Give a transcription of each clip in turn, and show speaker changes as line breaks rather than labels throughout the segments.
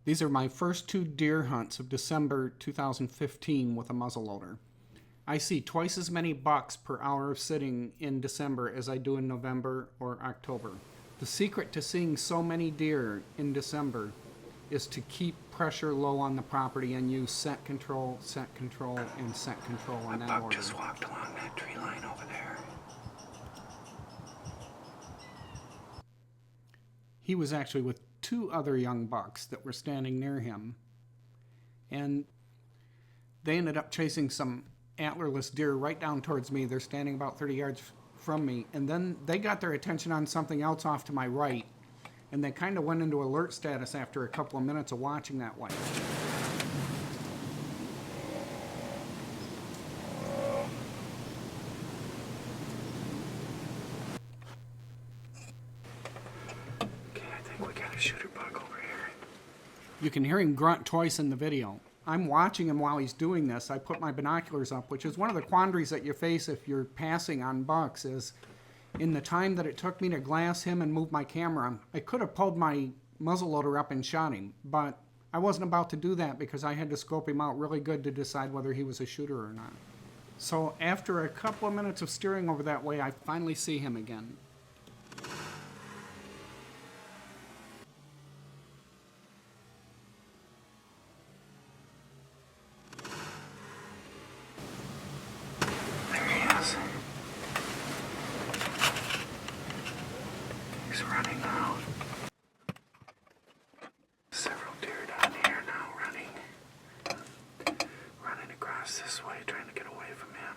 These are my first 2 deer hunts of December 2015 with a muzzleloader. I see twice as many bucks per hour of sitting in December as I do in November or October. The secret to seeing so many deer in December is to keep pressure low on the property and use set control, and set control in that
buck
order.
just walked along that tree line over there.
He was actually with 2 other young bucks that were standing near him, and they ended up chasing some antlerless deer right down towards me. They're standing about 30 yards from me, and then they got their attention on something else off to my right, and they kind of went into alert status after a couple of minutes of watching that white.
Okay, I think we got a shooter buck over here.
You can hear him grunt twice in the video. I'm watching him while he's doing this. I put my binoculars up, which is one of the quandaries that you face if you're passing on bucks, is in the time that it took me to glass him and move my camera, I could have pulled my muzzleloader up and shot him, but I wasn't about to do that because I had to scope him out really good to decide whether he was a shooter or not. So after a couple of minutes of steering over that way, I finally see him again.
There he is. He's running out. Several deer down here now running across this way, trying to get away from him.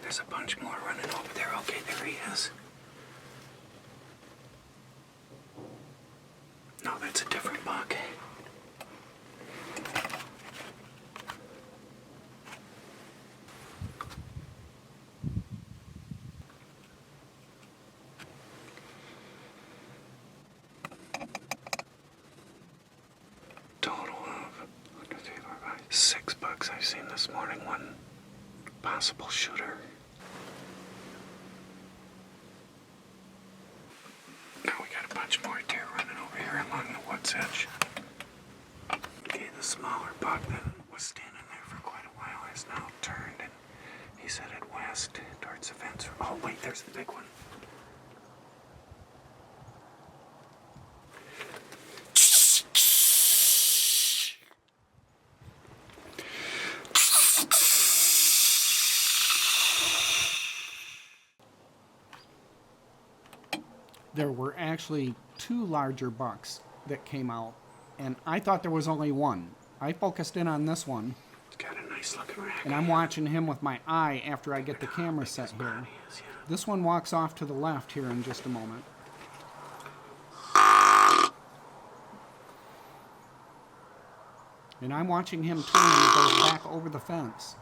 There's a bunch more running over there. Okay, there he is. No, that's a different buck. Total of 6 bucks I've seen this morning. 1 possible shooter. Now we got a bunch more deer running over here along the woods edge. Okay, the smaller buck that was standing there for quite a while has now turned and he's headed west towards the fence. Oh wait, there's the big one.
There were actually 2 larger bucks that came out, and I thought there was only 1. I focused in on this one,
It's got a nice looking rack.
and I'm watching him with my eye after I get the camera set here. This one walks off to the left here in just a moment. And I'm watching him turn and he goes back over the fence.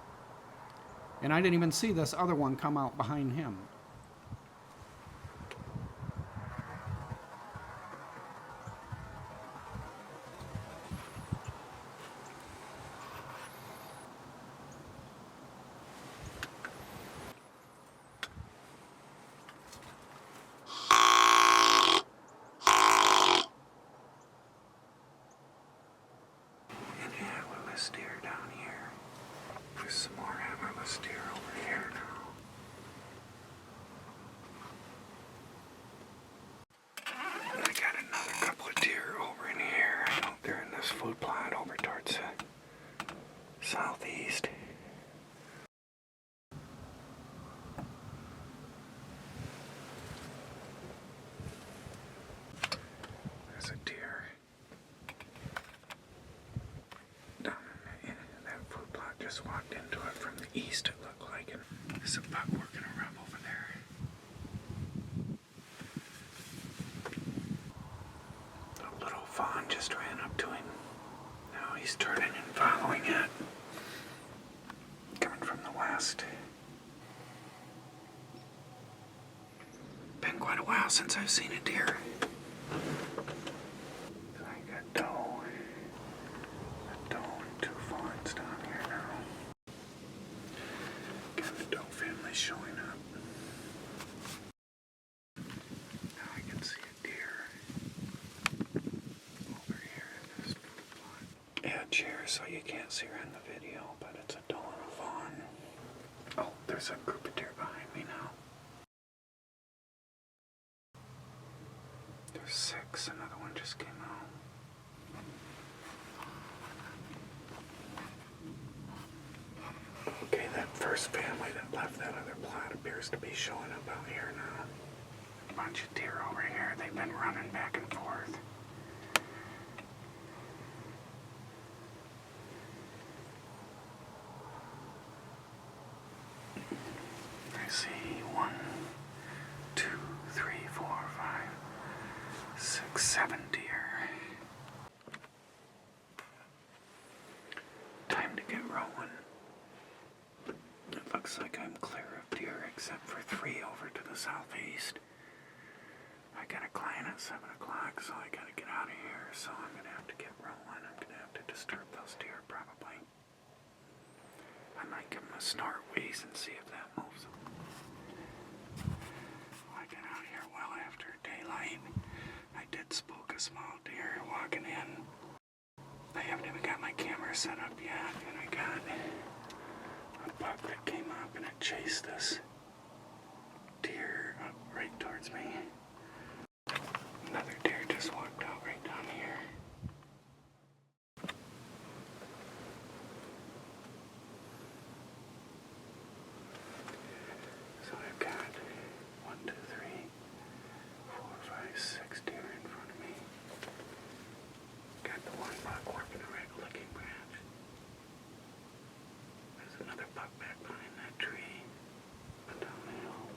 And I didn't even see this other one come out behind him.
Antlerless deer down here. There's some more antlerless deer over here now. And I got another couple of deer over in here. I know they're in this food plot over towards the southeast. There's a deer down in that food plot. Just walked into it from the east, it looked like, and there's a buck working a rub over there. The little fawn just ran up to him. Now he's turning and following it. Coming from the west. Been quite a while since I've seen a deer. I got doe. A doe and 2 fawns down here now. Got the doe family showing up. chair so you can't see her in the video, but it's a doe and a fawn. Oh, there's a group of deer behind me now. There's 6, another one just came out. Okay, that first family that left that other plot appears to be showing up out here now. A bunch of deer over here, they've been running back and forth. I see 1, 2, 3, 4, 5, 6, 7 deer. Time to get rolling. It looks like I'm clear of deer except for 3 over to the southeast. I got a client at 7 o'clock, so I gotta get out of here, so I'm gonna have to get rolling. I'm gonna have to disturb those deer probably. I might give them a snort wheeze and see if that moves them. I got out here well after daylight. I did spook a small deer walking in. I haven't even got my camera set up yet, and I got a buck that came up and it chased this deer up right towards me. Another deer just walked out right down here. So I've got 1, 2, 3, 4, 5, 6 deer in front of me. Got the one buck working a red licking branch. There's another buck back behind that tree, but down the hill.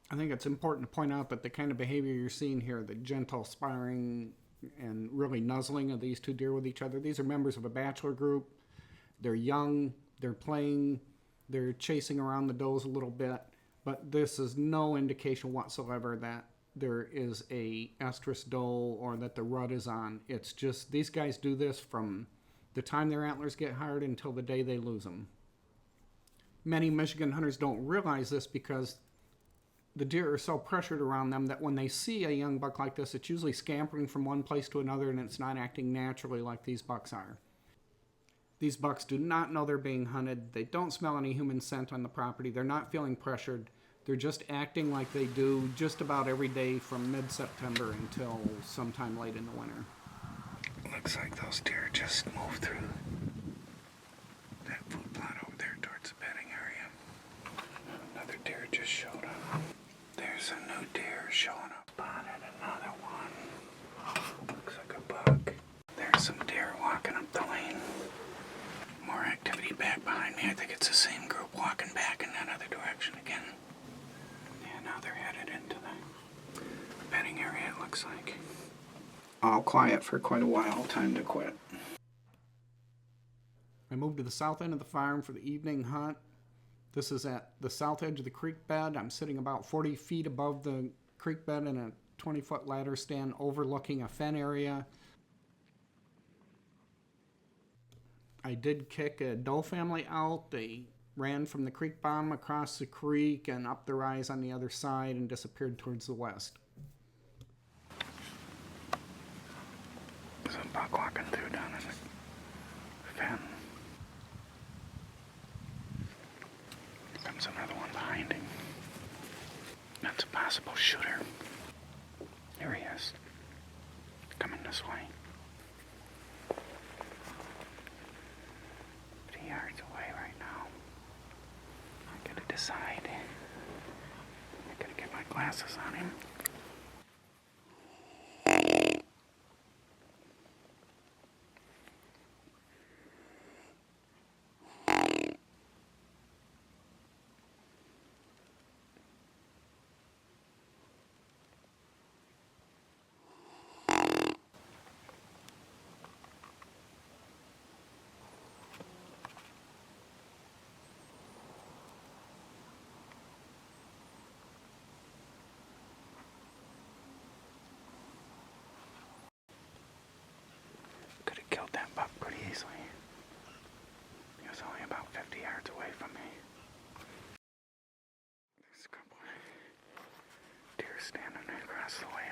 I think it's important to point out that the kind of behavior you're seeing here, the gentle sparring and really nuzzling of these 2 deer with each other, these are members of a bachelor group. They're young, they're playing, they're chasing around the does a little bit, but this is no indication whatsoever that there is a estrus doe or that the rut is on. It's just these guys do this from the time their antlers get hard until the day they lose them. Many Michigan hunters don't realize this because the deer are so pressured around them that when they see a young buck like this, it's usually scampering from one place to another and it's not acting naturally like these bucks are. These bucks do not know they're being hunted. They don't smell any human scent on the property. They're not feeling pressured. They're just acting like they do just about every day from mid-September until sometime late in the winter.
Looks like those deer just moved through that food plot over there towards the bedding area. Another deer just showed up. There's a new deer showing up. Spotted another one. Looks like a buck. There's some deer walking up the lane. More activity back behind me. I think it's the same group walking back in that other direction again. Yeah, now they're headed into the bedding area, it looks like. All quiet for quite a while. Time to quit.
I moved to the south end of the farm for the evening hunt. This is at the south edge of the creek bed. I'm sitting about 40 feet above the creek bed in a 20-foot ladder stand overlooking a fen area. I did kick a doe family out. They ran from the creek bottom across the creek and up the rise on the other side and disappeared towards the west.
There's a buck walking through down in the fen. Here comes another one behind him. That's a possible shooter. Here he is. Coming this way. 3 yards away right now. I gotta decide. I gotta get my glasses on him. Could have killed that buck pretty easily. He was only about 50 yards away from me. There's a couple of deer standing across the way